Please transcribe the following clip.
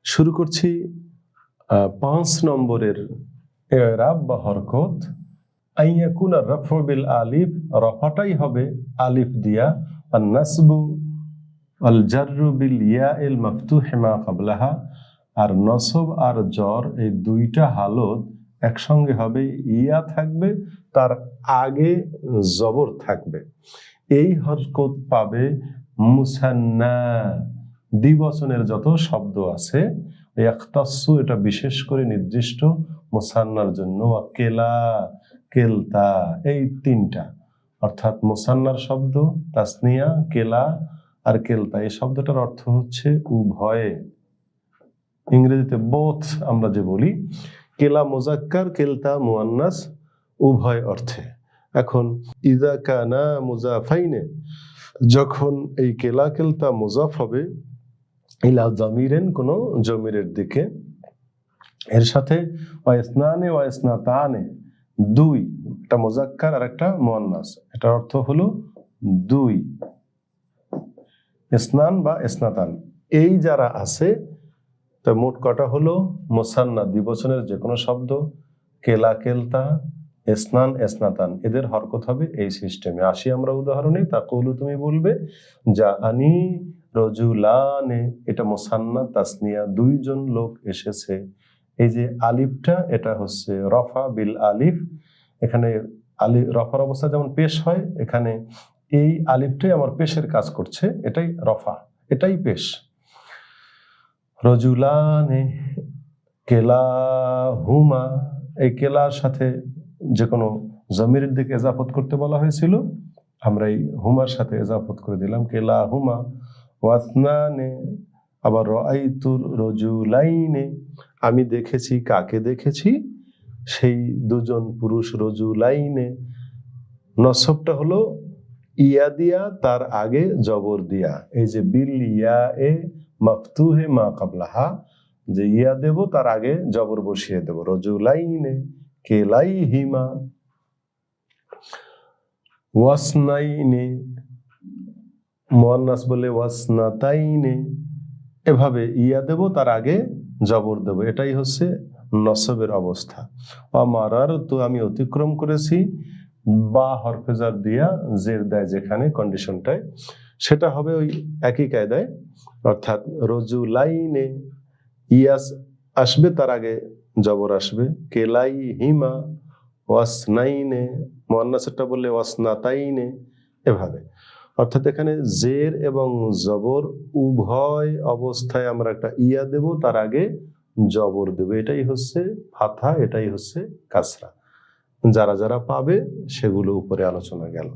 শুরু করছি 5 নম্বরের ইরাব বা হরকত। আইয়াকুনা রাফউ বিল আলিফ, রফাটাই হবে আলিফ দিয়া, আর নাসবু আল জাররু বিল ইয়াইল মাফতুহ মা ক্বাবলাহা, আর নসব আর জ্বর এই দুইটা হালত একসঙ্গে হবে, ইয়া থাকবে তার আগে জবর থাকবে। এই হরকত পাবে মুসান্না, দ্বিবচনের যত শব্দ আছে। ইয়াখতাসু এটা বিশেষ করে নির্দিষ্ট মুসান্নার জন্য, কেলা কেলতা এই তিনটা, অর্থাৎ মুসান্নার শব্দ তাসনিয়া, কেলা আর কেলতা, এই শব্দটার অর্থ হচ্ছে উভয়ে। ইংরেজিতে বোথ আমরা যে বলি, কেলা মুজাক্কার কেলতা মুয়ান্নাস, উভয় অর্থে। এখন ইযা কানা মুজাফাইনে, যখন এই কেলা কেলতা মুজাফ হবে ইলা জামিরেন, কোন জমিরের দিকে, এর সাথে ওয়াইসনানে ওয়াইসনাতানে, দুই, একটা মুজাক্কার আর একটা মুয়ান্নাস, এটার অর্থ হলো দুই, ইসনান বা ইসনাতান, এই যারা আছে, তো মোট কটা হলো মুসান্না দ্বিবচনের যে কোনো শব্দ, কেলা কেলতা, ইসনান ইসনাতান, এদের হরকত হবে এই সিস্টেমে। আসি আমরা উদাহরণে। তাকুলু তুমি বলবে, যা আনি রজুলানে, এটা মুসান্না তাসনিয়া, দুইজন লোক এসেছে। এই যে আলিফটা এটা হচ্ছে রফা বিল আলিফ, এখানে আলিফ রফার অবস্থা যেমন পেশ হয়, এখানে এই আলিফটাই আমার পেশের কাজ করছে, এটাই রফা, এটাই পেশ। রজুলানে, কেলাহুমা, এই কেলার সাথে যে কোনো জমিরের দিকে এজাফত করতে বলা হয়েছিল, আমরা এই হুমার সাথে এজাফত করে দিলাম, কেলাহুমা। ওয়াসনানে, আবার রাআইতুর রজুলাইনে, আমি দেখেছি, কাকে দেখেছি, সেই দুজন পুরুষ, রজুলাইনে। নসবটা হলো ইয়া দিয়া, তার আগে জবর দিয়া, এই যে বিল ইয়া এ মাফতুহে মা ক্বাবলাহা, যে ইয়া দেব তার আগে জবর বসিয়ে দেব, রজুলাইনে কেলাইহিমা। ওয়াসনাইনে, মুয়ান্নাস বলে ওয়াসনাতাইনে, এভাবে ইয়া দেব তার আগে জবর দেব, এটাই হচ্ছে নসবের অবস্থা। আমারারতু, আমি অতিক্রম করেছি, বা হরফেজার দিয়া জের দেয় যেখানে কন্ডিশনটায়, সেটা হবে ওই একই কায়দায়, অর্থাৎ রজুলাইনে, ইয়াস আসবে তার আগে জবর আসবে, কেলাই হিমা, ওয়াসনাইনে, মুয়ান্নাসেরটা বললে ওয়াসনাতাইনে, এভাবে। অর্থাৎ এখানে জের এবং জবর উভয় অবস্থায় আমরা একটা ইয়া দেব, তার আগে জবর দেব, এটাই হচ্ছে ফাথা, এটাই হচ্ছে কাসরা। যারা যারা পাবে সেগুলো উপরে আলোচনা গেল।